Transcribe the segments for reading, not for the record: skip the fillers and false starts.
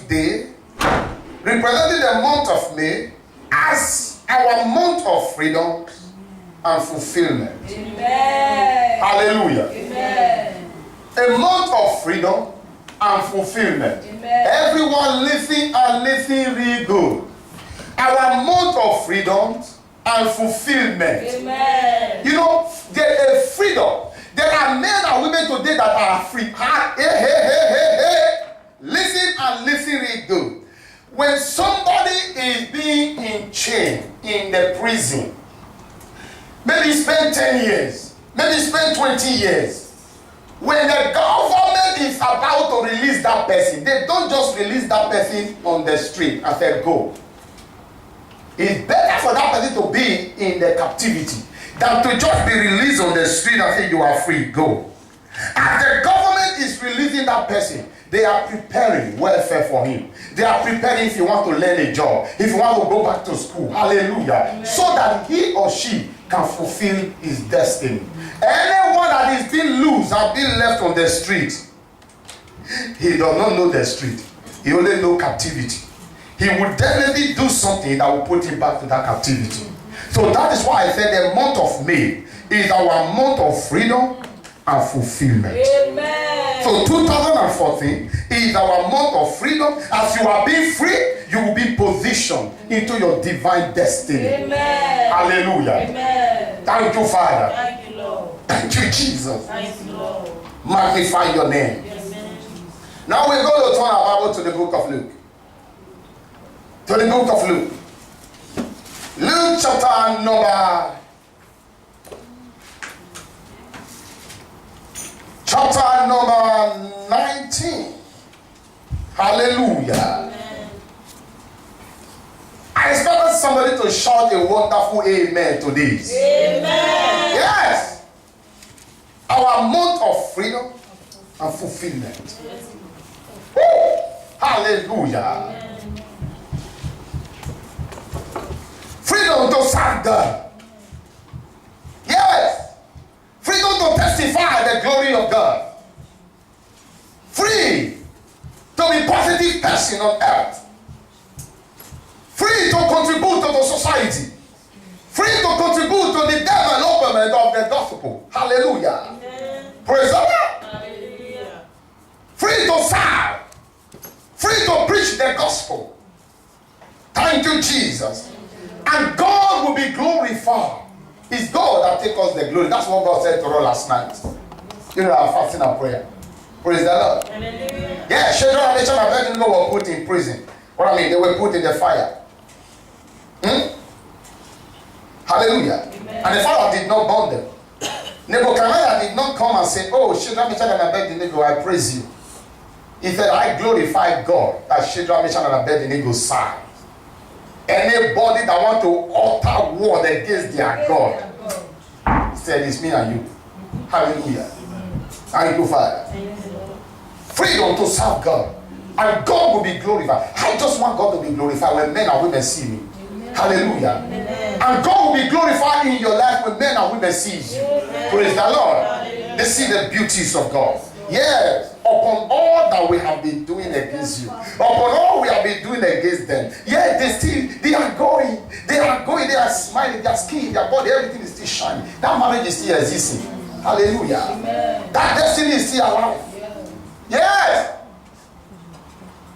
today, representing the month of May, as our month of freedom and fulfillment. Amen. Hallelujah. Amen. A month of freedom and fulfillment. Amen. Everyone listening and listening real good. Our month of freedom and fulfillment. Amen. You know, there is freedom. There are men and women today that are free. Hey. Listen and listen real good. When somebody is being in chain in the prison, maybe spend 10 years, maybe spend 20 years. When the government is about to release that person, they don't just release that person on the street and say, go. It's better for that person to be in the captivity than to just be released on the street and say, you are free, go. As the government is releasing that person, they are preparing welfare for him. They are preparing if he wants to learn a job, if he wants to go back to school. Hallelujah. Amen. So that he or she can fulfill his destiny. Anyone that is being loose and being left on the street, he does not know the street. He only knows captivity. He would definitely do something that will put him back to that captivity. So that is why I said the month of May is our month of freedom and fulfillment. Amen. So 2014 is our month of freedom. As you are being free, you will be positioned into your divine destiny. Amen. Hallelujah. Amen. Thank you, Father. Thank you, Lord. Thank you, Jesus. Thank you, Lord. Magnify your name. Amen. Now we're going to turn our Bible to the book of Luke. To the book of Luke. Luke chapter number 19. Hallelujah. Amen. I expected somebody to shout a wonderful amen to this. Amen. Yes. Our month of freedom and fulfillment. Woo. Hallelujah. Amen. Freedom to serve God. Yes. Freedom to testify the glory of God. Free to be positive person on earth. Free to contribute to the society. Free to contribute to the development of the gospel. Hallelujah. Amen. Praise the Lord. Hallelujah. Free to serve. Free to preach the gospel. Thank you, Jesus. And God will be glorified. It's God that takes us the glory. That's what God said to us last night. You know, our fasting and prayer. Praise the Lord. Hallelujah. Yeah, Shadrach and Meshach and Abednego were put in prison. What I mean, they were put in the fire. Hallelujah. Amen. And the fire did not burn them. Nebuchadnezzar did not come and say, oh, Shadrach, Meshach and Abednego, I praise you. He said, I glorify God that Shadrach, Meshach and Abednego serve. Anybody that want to utter war against their God, he said, it's me and you. Hallelujah. Thank you, Father. Freedom to serve God. And God will be glorified. I just want God to be glorified when men and women see me. Hallelujah. Amen. And God will be glorified in your life when men and women see you. Amen. Praise the Lord. Hallelujah. They see the beauties of God. Yes. Upon all that we have been doing against you, upon all we have been doing against them, yet they are going, they are smiling, their skin, their body, everything is still shining. That marriage is still existing. Hallelujah. Amen. That destiny is still alive. Yes.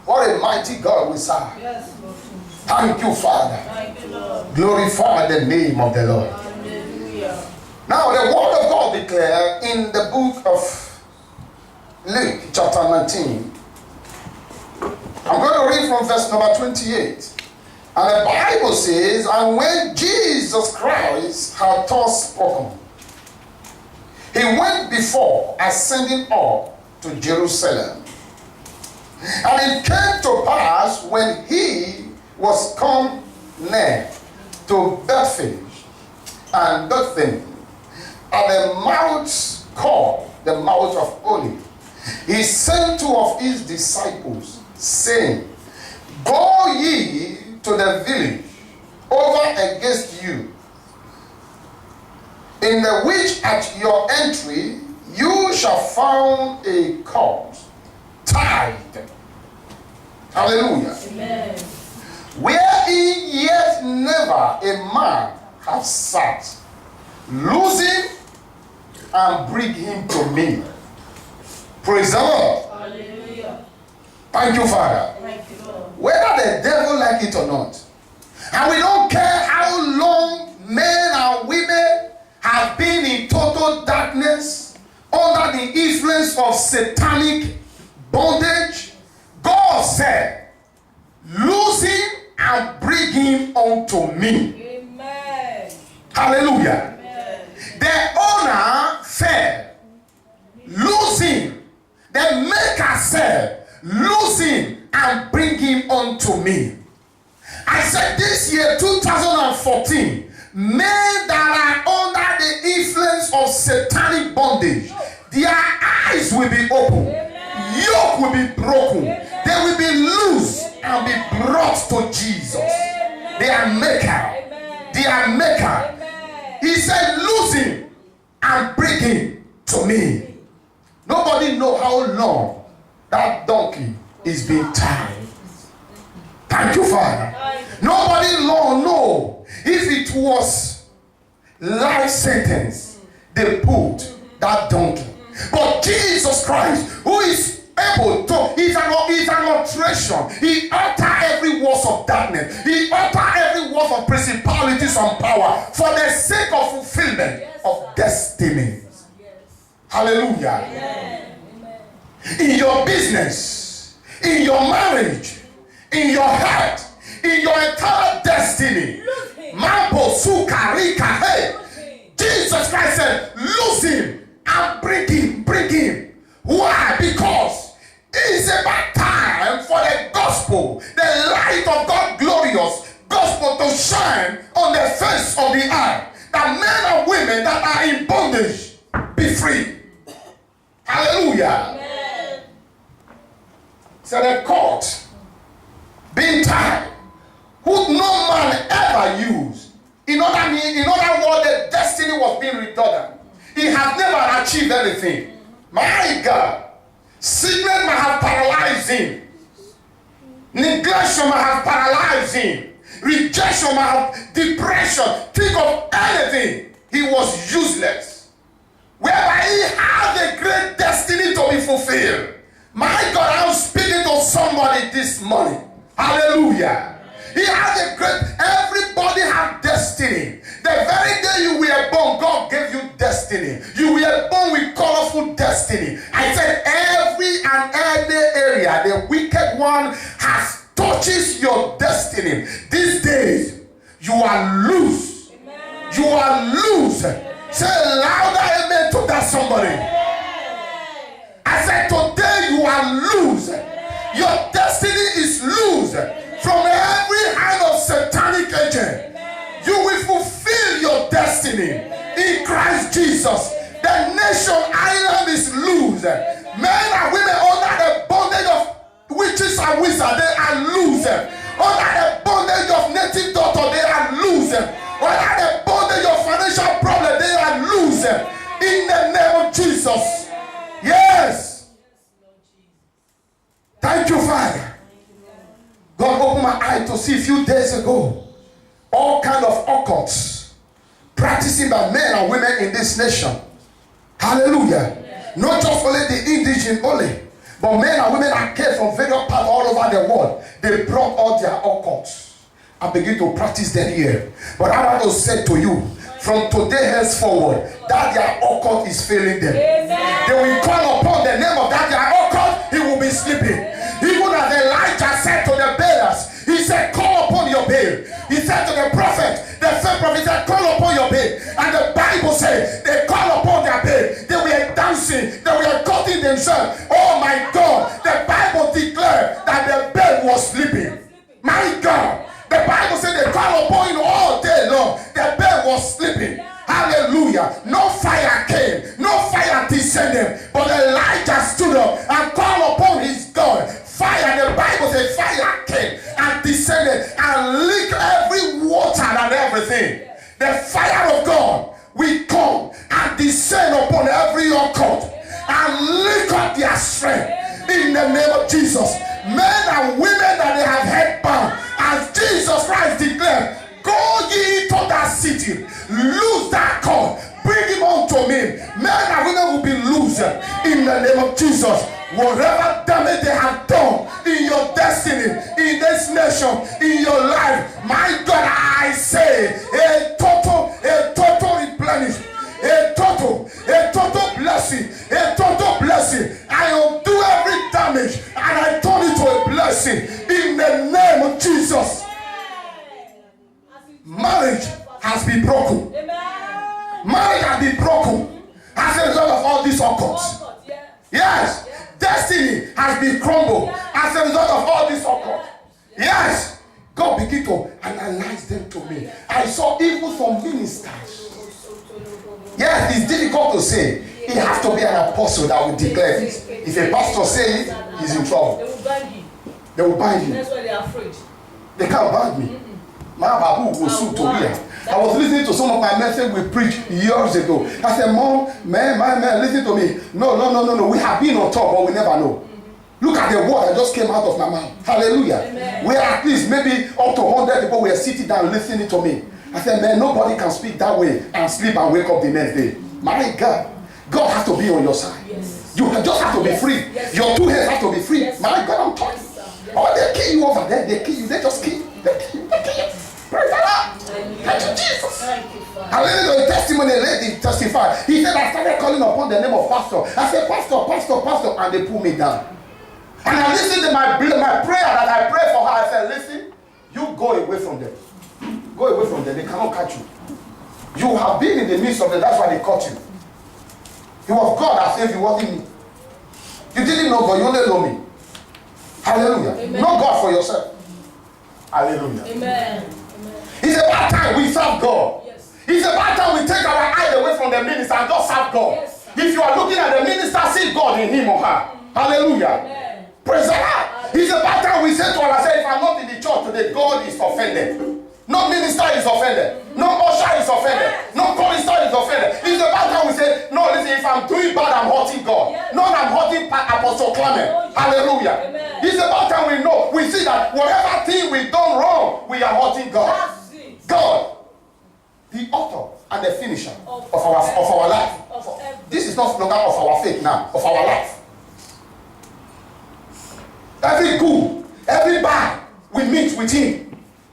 What a mighty God we serve. Yes, Lord. Thank you, Father. Thank you, Lord. Glorify the name of the Lord. Hallelujah. Now, the word of God declared in the book of Luke chapter 19. I'm going to read from verse number 28. And the Bible says, and when Jesus Christ had thus spoken, he went before, ascending up to Jerusalem. And it came to pass when he was come near to Bethphage and Bethany, at the mount called the Mount of Olives, he sent 2 of his disciples, saying, go ye to the village over against you, in the which at your entry you shall find a colt tied, Hallelujah. Amen. Wherein yet never a man have sat, losing and bring him to me. Praise the Lord. Hallelujah. Thank you, Father. Thank you, Lord. Whether the devil like it or not. And we don't care how long men and women have been in total darkness under the influence of satanic bondage. God said, lose him and bring him unto me. Amen. Hallelujah. Amen. The owner said, lose him. The maker said, lose him and bring him unto me. I said this year, 2014, men that are under the influence of satanic bondage, their eyes will be open. Amen. Yoke will be broken. Amen. They will be loose and be brought to Jesus. Amen. Their maker. Amen. Their maker. Amen. He said, lose him and bring him to me. Nobody know how long that donkey is being tied. Thank you, Father. Nobody long know if it was life sentence they put that donkey. But Jesus Christ, who is able to, is an alteration. He utter every word of darkness. He utter every word of principalities and power for the sake of fulfillment of destiny. Hallelujah. Amen. In your business, in your marriage, in your heart, in your entire destiny. Mambo Sukarika. Hey, Jesus Christ said, lose him and bring him. Why? Because it's about time for the gospel, the light of God glorious gospel to shine on the face of the earth. That men and women that are in bondage be free. Hallelujah. Amen. So the court being tied, who no man ever used. In other words, the destiny was being redundant. He had never achieved anything. My God, sickness might have paralyzed him. Neglection might have paralyzed him. Rejection might have depression. Think of anything. He was useless. Whereby he had a great destiny to be fulfilled. My God, I'm speaking to somebody this morning. Hallelujah. He has a great, everybody has destiny. The very day you were born, God gave you destiny. You were born with colorful destiny. I said every and every area the wicked one has touches your destiny. These days, you are loose. Amen. You are loose. Say louder amen to that somebody. I said today you are loose. Your destiny is loose from every hand of satanic agent. You will fulfill your destiny in Christ Jesus. The nation island is loose. Men and women under the bondage of witches and wizards, they are loose. Under the bondage of native doctor, they are loose. Under the bondage of financial problem, they are loose. In the name of Jesus. Yes. Thank you, Father. God opened my eye to see a few days ago all kind of occults practicing by men and women in this nation. Hallelujah. Not just only the indigenous only, but men and women that came from various parts all over the world. They brought all their occults and begin to practice them here. But I want to say to you, from today henceforward, that their occult is failing them. Amen. They will call upon the name of that their occult, he will be sleeping. Even as Elijah said to the bearers, he said, call upon your Baal. He said to the prophet, the same prophet said, call upon your Baal. And the Bible says, they call upon their Baal. They were dancing, they were cutting themselves. Oh my God, the Bible declared that the Baal was sleeping. My God, the Bible said they call upon him all day long. The Baal was sleeping. Hallelujah. No fire came, no fire descended, but Elijah stood up and called upon his God. Fire, the Bible says fire came and descended and licked every water and everything. The fire of God will come and descend upon every occult and lick up their strength in the name of Jesus. Men and women In the name of Jesus. Whatever damage they have done in your destiny, in this nation, in your life, my God, I say a total replenish, a total blessing, a total blessing. I undo every damage and I turn it to a blessing in the name of Jesus. Marriage has been broken. Marriage has been broken as a result of all these occults. Yes. Destiny has been crumbled as a result of all this occult. Yes. God began to analyze them to me. I saw even some ministers. Yes, it's difficult to say. It has to be an apostle that will declare this. If a pastor says it, he's in trouble. They will bind you. They will bind you. That's why they are afraid. They can't bind me. My babu will sue to me. I was listening to some of my messages we preached years ago. I said, Mom, man, listen to me. No. We have been on top, but we never know. Look at the word that just came out of my mouth. Hallelujah. Amen. We are at least maybe up to 100 people were sitting down listening to me. I said, man, nobody can speak that way and sleep and wake up the next day. My God. God has to be on your side. Yes. You just have to be free. Yes. Your two hands have to be free. Yes. My God, I'm talking. Yes. Oh, they kill you over there. They kill you. They just kill you. They kill you. Praise the Lord. Thank you, Jesus. Thank you, Father. Hallelujah. The testimony lady testified. He said, I started calling upon the name of pastor. I said, pastor, and they pulled me down. And I listened to my prayer that I prayed for her. I said, listen, you go away from them. Go away from them. They cannot catch you. You have been in the midst of them. That's why they caught you. It was God that saved you, wasn't me. You didn't know God, you only know me. Hallelujah. Amen. Know God for yourself. Hallelujah. Amen. It's about time we serve God. Yes. It's about time we take our eyes away from the minister and just serve God. Yes, if you are looking at the minister, see God in him or her. Hallelujah. Amen. Praise the Lord. It's about time we say to ourselves, if I'm not in the church today, God is offended. No minister is offended. No usher is offended. No chorister is offended. It's about time we say, no, listen, if I'm doing bad, I'm hurting God. Yes. No, I'm hurting Apostle Clement. Oh, yes. Hallelujah. Amen. It's about time we know. We see that whatever thing we've done wrong, we are hurting God. That's it. God, the author and the finisher of our life. This is not longer of our faith now, of our life. Every good, every bad, we meet with him.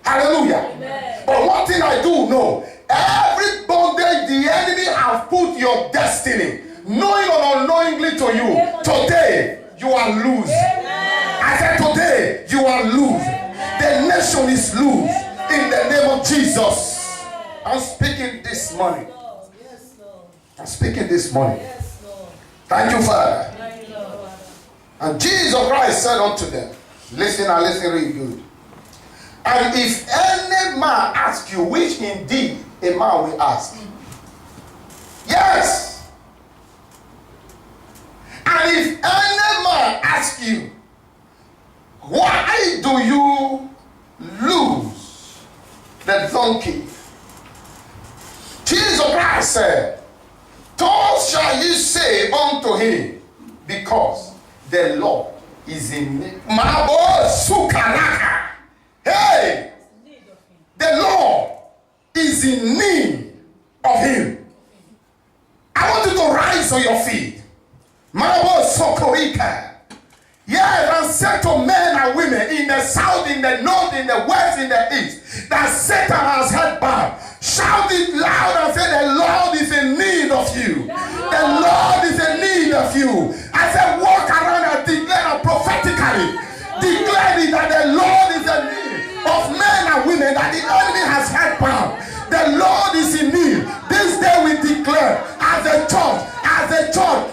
Hallelujah. Amen. But one thing I do know, every bondage the enemy has put your destiny, knowing or unknowingly to you, today you are loose. Amen. I said today you are loose. The nation is loose. In the name of Jesus. I'm speaking this morning. Yes, Lord. I'm speaking this morning. Yes, Lord. Thank you, Father. Thank you, Lord. And Jesus Christ said unto them, listen and listen really good. And if any man ask you, which indeed a man will ask. Yes. And if any man ask you, why do you lose the donkey? Jesus Christ said, thus shall you say unto him, because the Lord is in me. Mabo sukaraka. Hey, the Lord is in need of him. I want you to rise on your feet. Mabo sokorika. Yes, and say to men and women in the south, in the north, in the west, in the east, that Satan has held bound. Shout it loud and say, the Lord is in need of you. The Lord is in need of you. I said, walk around and declare prophetically. Declare it that the Lord is in need of men and women that the enemy has held bound. The Lord is in need. This day we declare as a church,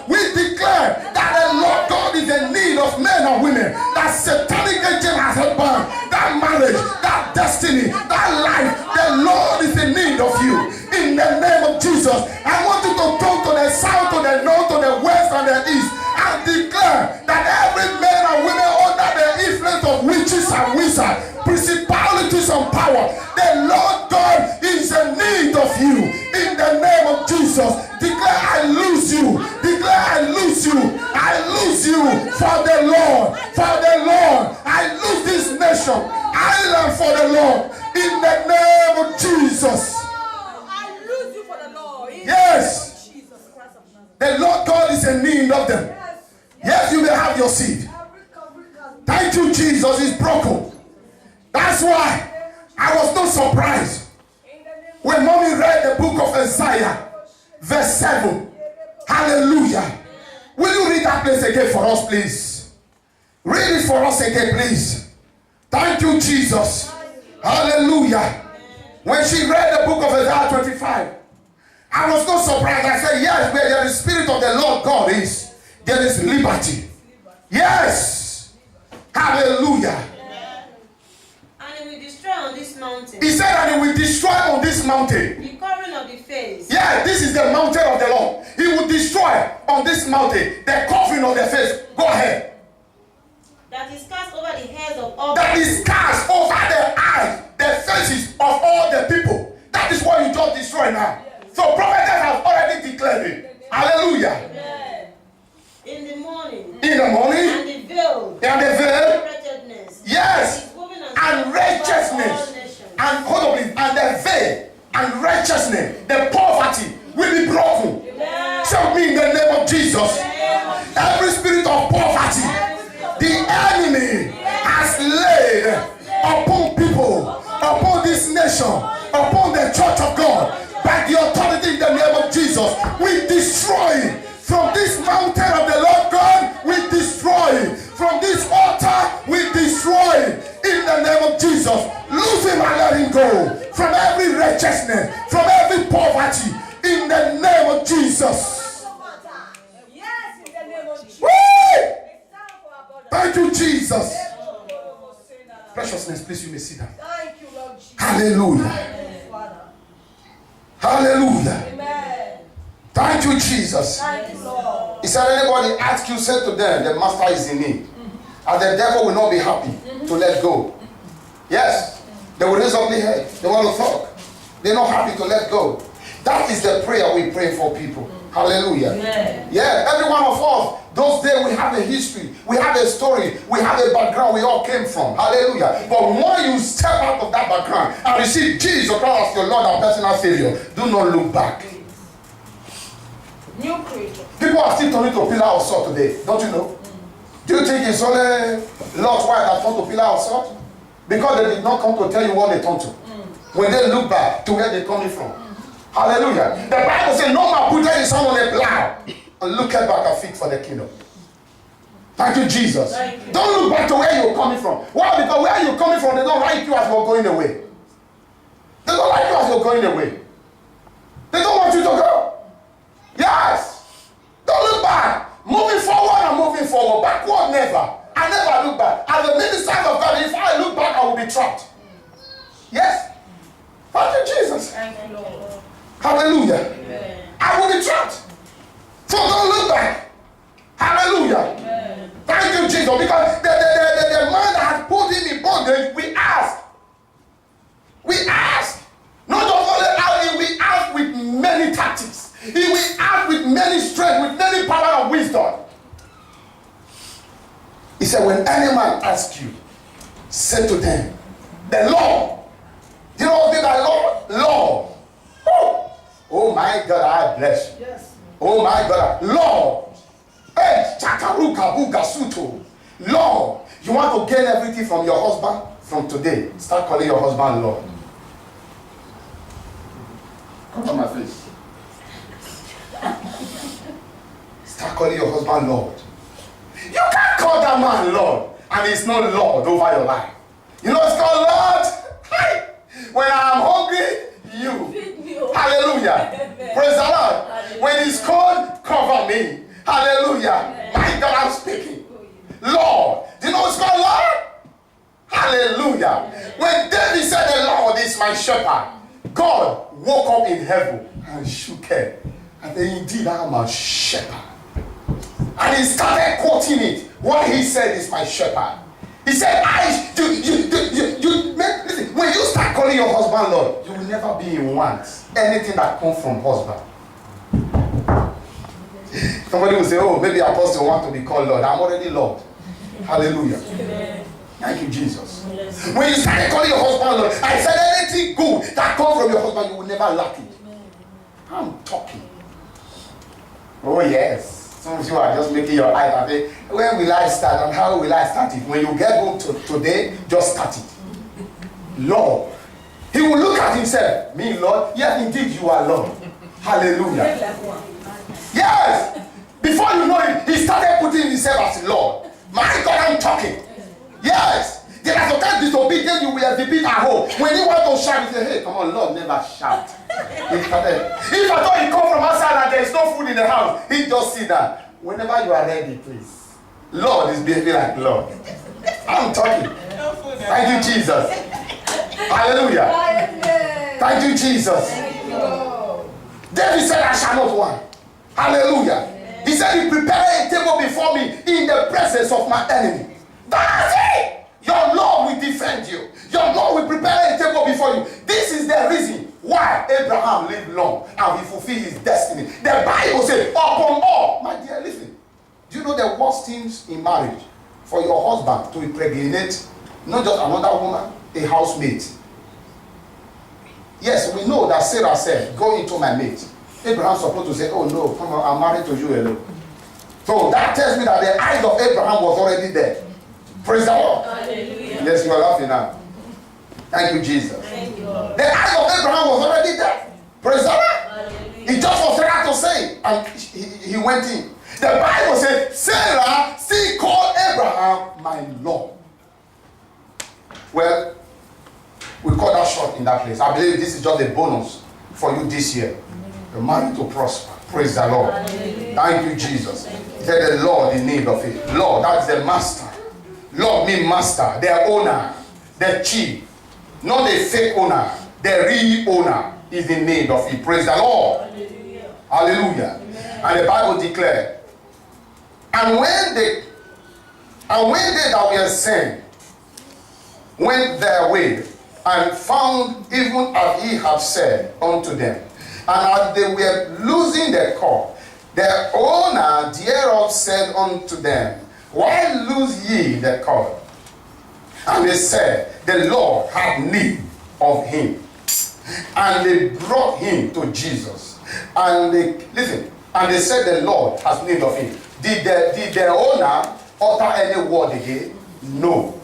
we declare that the Lord God is in need of men and women. That satanic agent has held bound. That marriage, that destiny, that life, the Lord is in need of you. In the name of Jesus, I want you to turn to the south, to the north, to the west, and the east, and declare that every man and women under the influence of witches and wizards, principalities and power, the Lord God is in need of you. In the name of Jesus, declare I lose you. Declare I lose you. I lose you for the Lord. For the Lord. I lose this nation. Island for the Lord. In the name of Jesus. I lose you for the Lord. Yes. Jesus Christ of Nazareth. The Lord God is in need of them. Thank you, Jesus, is broken. That's why I was not surprised when mommy read the book of Isaiah, verse 7. Hallelujah. Will you read that place again for us, please? Read it for us again, please. Thank you, Jesus. Hallelujah. When she read the book of Isaiah 25, I was not surprised. I said, yes, where there is Spirit of the Lord God is, there is liberty. Yes. Hallelujah. And he will destroy on this mountain. He said that he will destroy on this mountain. The covering of the face. Yeah, this is the mountain of the Lord. He will destroy on this mountain the covering of the face. Go ahead. That is cast over the heads of all. That is cast over the eyes, the faces of all the people. That is what you just destroyed now. So prophets have already declared it. Hallelujah. Yeah. In the morning. In the morning. And the veil. And the veil. Wretchedness. Yes. And righteousness. And hold on please. And the veil and righteousness, the poverty will be broken. Yeah. Show me in the name of Jesus. Every spirit of poverty, the enemy has laid upon people, upon this nation, upon the church of God, by the authority in the name of Jesus. We destroy from this mountain of the Lord God. We destroy from this altar. We destroy in the name of Jesus. Lose him and let him go from every righteousness, from every poverty, in the name of Jesus. Yes, in the name of Jesus. Woo! Thank you, Jesus. Preciousness, please, you may sit down. Thank you, Lord Jesus. Hallelujah. Thank you, Father. Hallelujah. Amen. Thank you, Jesus. Thank you, Lord. He said, anybody ask you, say to them, the master is in need. And the devil will not be happy to let go. Yes. They will raise up their head. They want to talk. They're not happy to let go. That is the prayer we pray for people. Hallelujah. Amen. Yeah, every one of us, those days we have a history, we have a story, we have a background we all came from. Hallelujah. But when you step out of that background and receive Jesus Christ as your Lord and personal Savior, do not look back. New creature. People are still turning to pillar of salt today, don't you know? Do you think it's only Lord's wife that turned to pillar of salt? Because they did not come to tell you what they turned to. When they look back to where they're coming from. Hallelujah. The Bible says, no man put his hand on a plow and look back and fit for the kingdom. Thank you, Jesus. Thank you. Don't look back to where you're coming from. Why? Because where you're coming from, they don't like you as you're going away. They don't like you as you're going away. They don't want you to go. Yes. Don't look back. Moving forward and moving forward. Backward never. I never look back. As a minister of God, if I look back, I will be trapped. Yes. Thank you, Jesus. Thank you, Lord. Hallelujah. Amen. I will be trapped. So don't look back. Hallelujah. Amen. Thank you, Jesus. Because the man that has put him in bondage, we ask. We ask. Not only ask, we ask with many tactics. He will ask with many strength, with many power and wisdom. He said, when any man asks you, say to them, the Lord. Do you know what I mean by Lord? Lord. Oh my God, I bless you. Yes. Oh my God, Lord. Hey, Chakaruka Buga Suto. Lord, you want to gain everything from your husband? From today, start calling your husband Lord. Come on my face. Start calling your husband Lord. You can't call that man Lord and he's not Lord over your life. You know it's called Lord? Hi. When I'm hungry, you. Feed me, oh. Hallelujah. Amen. Praise the Lord. Hallelujah. When it's cold, cover me. Hallelujah. My God, I'm speaking. Lord. Do you know what's called Lord? Hallelujah. When David said the Lord is my shepherd, God woke up in heaven and shook him. And then indeed I am a shepherd. And he started quoting it. What he said is my shepherd. He said, listen, when you start calling your husband Lord, you will never be in want. Anything that comes from husband. Somebody will say, oh, maybe Apostle want to be called Lord. I'm already Lord. Hallelujah. Amen. Thank you, Jesus. Yes. When you started calling your husband Lord, I said anything good that comes from your husband, you will never lack it. I'm talking. Oh, yes. Some of you are just making your eyes and say, when will I start and how will I start it? When you get home today, just start it. Lord. He will look at himself. Me, Lord. Yes, indeed, you are Lord. Hallelujah. Yes. Before you know it, he started putting himself as Lord. My God, I'm talking. Yes. There are sometimes disobedience you will exhibit at home. When you want to shout, you say, hey, come on, Lord, never shout. If I thought he come from outside and there is no food in the house, he just sit down. Whenever you are ready, please. Lord is behaving like Lord. I'm talking. Thank you, Jesus. Hallelujah. Thank you, Jesus. David said, I shall not want. Hallelujah. He said, he prepared a table before me in the presence of my enemy. That's it. Your Lord will defend you. Your Lord will prepare a table before you. This is the reason why Abraham lived long and he fulfilled his destiny. The Bible says, upon all, my dear, listen. Do you know the worst things in marriage? For your husband to impregnate not just another woman, a housemate. Yes, we know that Sarah said, go into my mate. Abraham supposed to say, oh no, come on, I'm married to you alone. So that tells me that the eyes of Abraham was already there. Praise the Lord. Hallelujah. Yes, you are laughing now. Thank you, Jesus. Thank you, Lord. The eyes of Abraham was already there. Praise the Lord. Hallelujah. He just was ready to say, and he went in. The Bible says, Sarah still called Abraham my Lord. Well, we call that short in that place. I believe this is just a bonus for you this year. You're married to prosper. Praise the Lord. Hallelujah. Thank you, Jesus. He said the Lord in need of it. Lord, that's the master. Lord means master, the owner, the chief, not the fake owner, the real owner is in need of it. Praise the Lord. Hallelujah. Hallelujah. And the Bible declared, and when they that were sent went their way and found even as he had said unto them, and as they were losing their cord, the owner thereof said unto them, why lose ye the cord? And they said, the Lord had need of him. And they brought him to Jesus. And they said, the Lord has need of him. Did the owner utter any word again? No.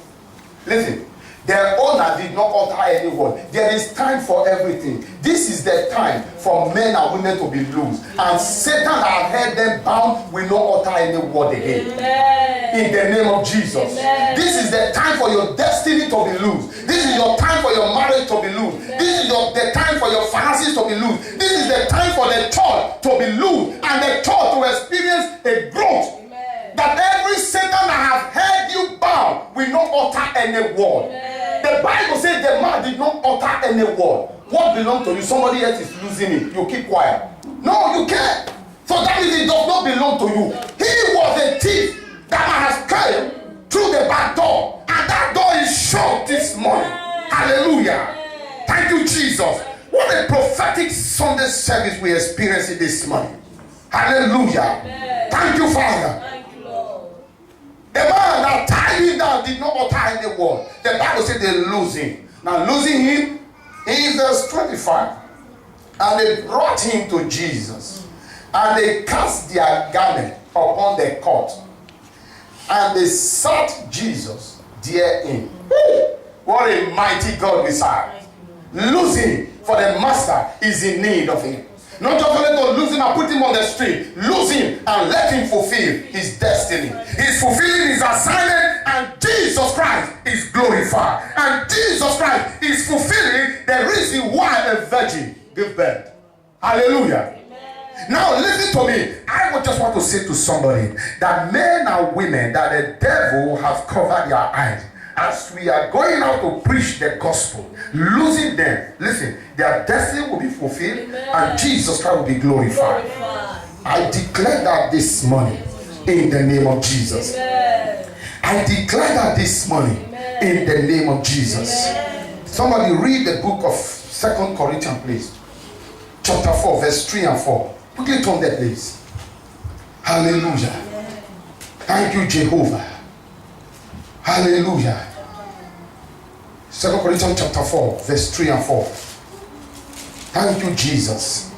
Listen, the owner did not utter any word. There is time for everything. This is the time for men and women to be loose. And Satan that had them bound will not utter any word again. Amen. In the name of Jesus. Amen. This is the time for your destiny to be loose. This is your time for your marriage to be loose. This is the time for your finances to be loose. This is the time for the church to be loose and the church to experience a growth. Amen. That every Satan that has held you bound will not utter any word. Amen. The Bible says the man did not utter any word. What belongs to you? Somebody else is losing it. You keep quiet. No, you can't. So that means it does not belong to you. He was a thief that has come through the back door, and that door is shut this morning. Hallelujah. Thank you, Jesus. What a prophetic Sunday service we experienced this morning. Hallelujah. Thank you, Father. Thank you, Lord. The man that tied him down did not utter any word. The Bible said they lose him. Now losing him in verse 25. And they brought him to Jesus. And they cast their garment upon the court. And they sat Jesus therein. What a mighty God we serve. Losing, for the master is in need of him. Not just only to lose him and put him on the street. Lose him and let him fulfill his destiny. He's fulfilling his assignment, and Jesus Christ is glorified. And Jesus Christ is fulfilling the reason why a virgin gave birth. Hallelujah. Now listen to me. I would just want to say to somebody that men and women that the devil has covered their eyes. As we are going out to preach the gospel, losing them, listen, their destiny will be fulfilled. Amen. And Jesus Christ will be glorified. I declare that this morning in the name of Jesus. Amen. I declare that this morning in the name of Jesus. Amen. Somebody read the book of 2 Corinthians, please. Chapter 4, verse 3 and 4. Quickly turn that, please. Hallelujah. Thank you, Jehovah. Hallelujah. 2 Corinthians chapter 4, verse 3 and 4. Thank you, Jesus.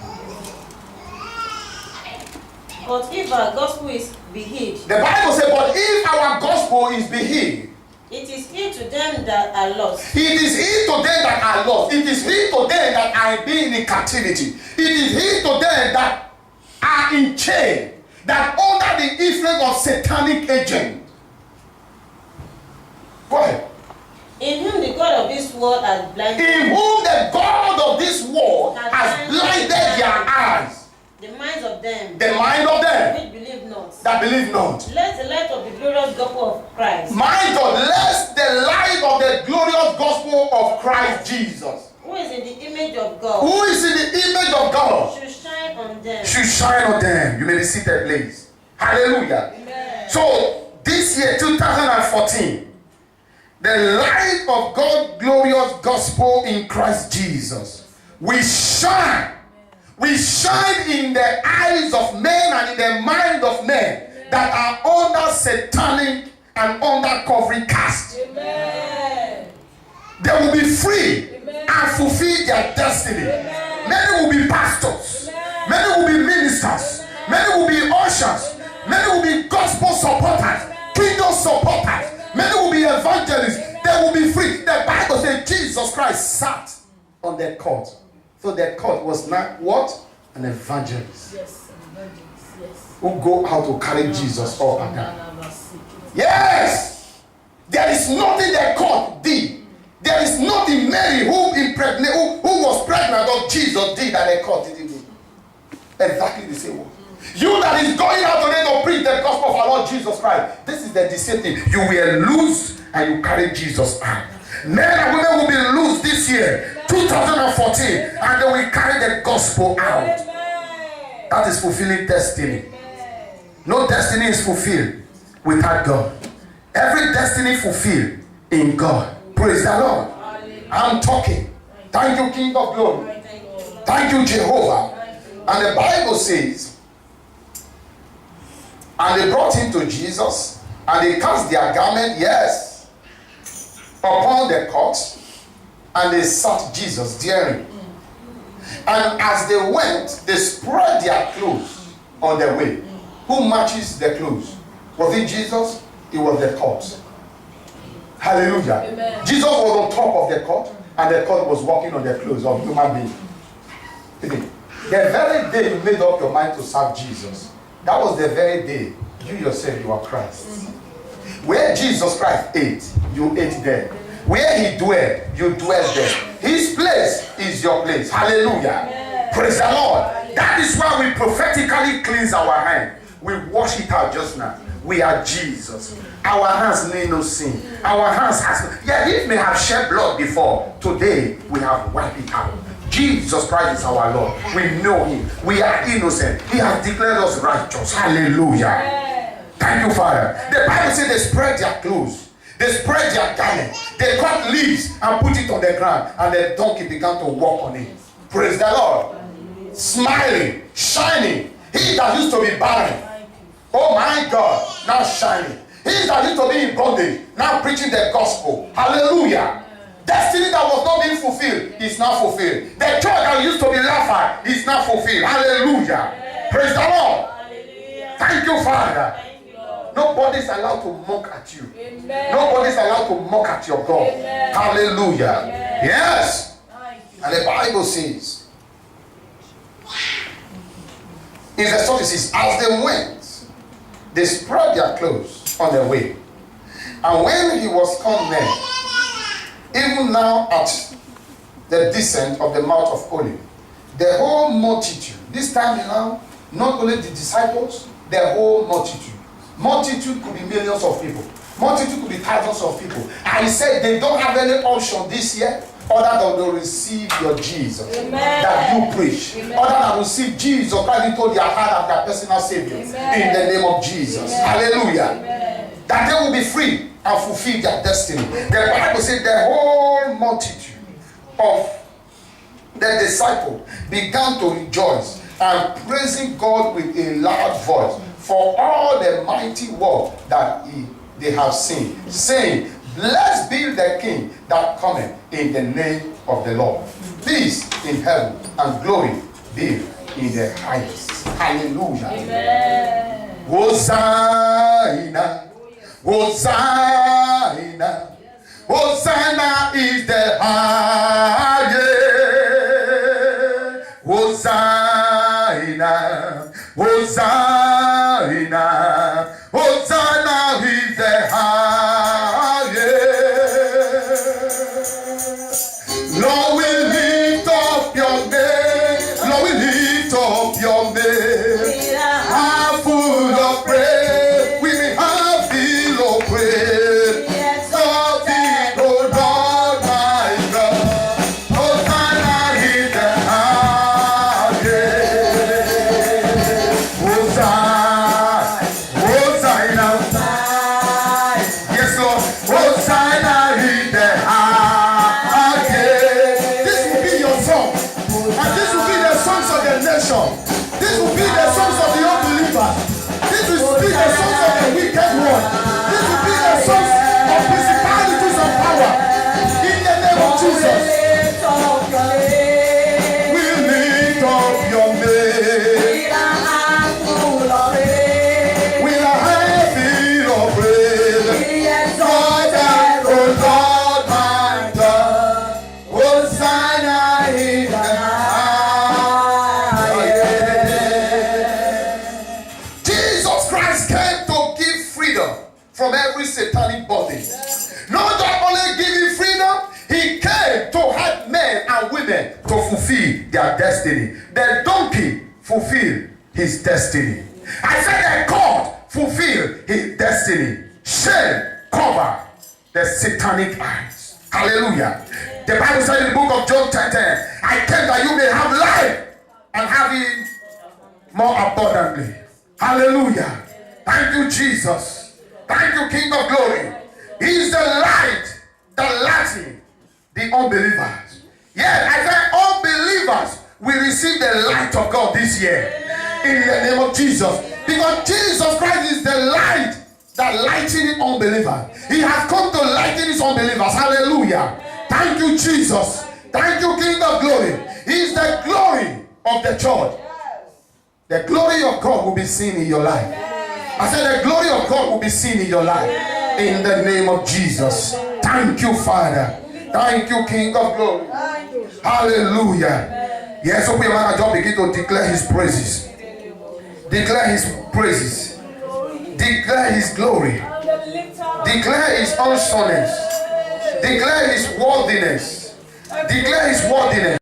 But if our gospel is hid, The Bible says, but if our gospel is hid, it is hid to them that are lost. it is hid to them that are lost. It is hid to them that are being in captivity. It is hid to them that are in chain, that under the influence of satanic agent. Go ahead. In whom the God of this world has blinded, In whom the God of this world has blinded their eyes, the minds of them the mind of them which believe not. that believe not. Let the light of the glorious gospel of Christ, My God, lest the light of the glorious gospel of Christ Jesus, who is in the image of God, who is in the image of God, should shine on them. should shine on them. You may be seated, please. Hallelujah. Amen. So, this year, 2014, the light of God's glorious gospel in Christ Jesus, we shine. We shine in the eyes of men and in the mind of men that are under satanic and under covering cast. Amen. They will be free and fulfill their destiny. Many will be pastors. Many will be ministers. Many will be ushers. Many will be gospel supporters, kingdom supporters. Many will be evangelists. They will be free. The Bible says Jesus Christ sat on that court. So that court was not what? An evangelist. Yes. Evangelist. Yes. Who go out to carry Jesus all around. Yes! There is nothing the court did. There is nothing Mary who was pregnant of Jesus did that the court didn't do. Exactly the same one. You that is going out today to preach the gospel of our Lord Jesus Christ. This is the same thing. You will lose and you carry Jesus out. Men and women will be loose this year, 2014, and they will carry the gospel out. That is fulfilling destiny. No destiny is fulfilled without God. Every destiny fulfilled in God. Praise the Lord. I'm talking. Thank you, King of Glory. Thank you, Jehovah. And the Bible says, and they brought him to Jesus, and they cast their garment, yes, upon the court, and they sat Jesus daring. And as they went, they spread their clothes on their way. Who matches the clothes? Was it Jesus? It was the court. Hallelujah. Amen. Jesus was on top of the court, and the court was walking on the clothes of human beings. The very day you made up your mind to serve Jesus, that was the very day you yourself, you are Christ. Where Jesus Christ ate, you ate there. Where he dwelled, you dwell there. His place is your place. Hallelujah. Amen. Praise the Lord. That is why we prophetically cleanse our hand. We wash it out just now. We are Jesus. Our hands need no sin. Our hands has no. Yeah, he may have shed blood before. Today we have wiped it out. Jesus Christ is our Lord. We know him. We are innocent. He has declared us righteous. Hallelujah. Amen. Thank you, Father. The Bible says they spread their clothes. They spread their garment. They cut leaves and put it on the ground. And the donkey began to walk on it. Praise the Lord. Smiling, shining. He that used to be barren. Oh my God. Now shining. He that used to be in bondage. Now preaching the gospel. Hallelujah. Destiny that was not being fulfilled is now fulfilled. The church that used to be laughed at is now fulfilled. Hallelujah. Praise the Lord. Thank you, Father. Nobody's allowed to mock at you. Amen. Nobody's allowed to mock at your God. Amen. Hallelujah. Amen. Yes. Thank you. And the Bible says, in verse 36, as they went, they spread their clothes on their way. And when he was come near, even now at the descent of the Mount of Olives, the whole multitude, this time now, not only the disciples, the whole multitude. Multitude could be millions of people. Multitude could be thousands of people. I said they don't have any option this year other than to receive your Jesus. Amen. That you preach. Amen. Other than receive Jesus Christ into their heart as their personal Savior. Amen. In the name of Jesus. Amen. Hallelujah. Amen. That they will be free and fulfill their destiny. The Bible said the whole multitude of the disciples began to rejoice and praising God with a loud voice for all the mighty work that they have seen, saying, blessed be the King that cometh in the name of the Lord. Peace in heaven and glory be in the highest. Hallelujah. Amen. Hosanna, Hosanna, Hosanna is the highest. Hosanna, Hosanna, Hosanna is the highest. Lord, we lift up your name. Lord, we lift up your name. Heart full of praise. We may have feel of praise. Lord, be, oh Lord, my God. Hosanna is the highest. Hosanna, Hosanna. Yes, Lord. Hosanna is the highest. This will be your song. And this will be the songs of the nation. This will be the songs of the unbelievers. This will be the songs of the wicked one. This will be the songs of principalities and power. In the name of Jesus. We lift up your name. We are happy of praise. God and oh Lord my God. Hosanna in the highest. Jesus Christ came to give freedom from every satanic bondage. Not only giving freedom, he came to help men and women to fulfill their destiny. The donkey fulfilled his destiny. I said that God fulfilled his destiny. Shame cover the satanic eyes. Hallelujah. The Bible said in the book of John 10:10, I came that you may have life and have it more abundantly. Hallelujah. Thank you, Jesus. Thank you, King of Glory. He is the light that lighting the unbelievers. Yes, I said unbelievers will receive the light of God this year. In the name of Jesus. Because Jesus Christ is the light that lightens the unbeliever. He has come to lighten his unbelievers. Hallelujah. Thank you, Jesus. Thank you, King of Glory. He is the glory of the church. The glory of God will be seen in your life. I said the glory of God will be seen in your life. In the name of Jesus. Thank you, Father. Thank you, King of Glory. Hallelujah. Yes, open your mouth and just begin to declare his praises. Declare his praises. Declare his glory. Declare his awesomeness. Declare his worthiness. Declare his worthiness.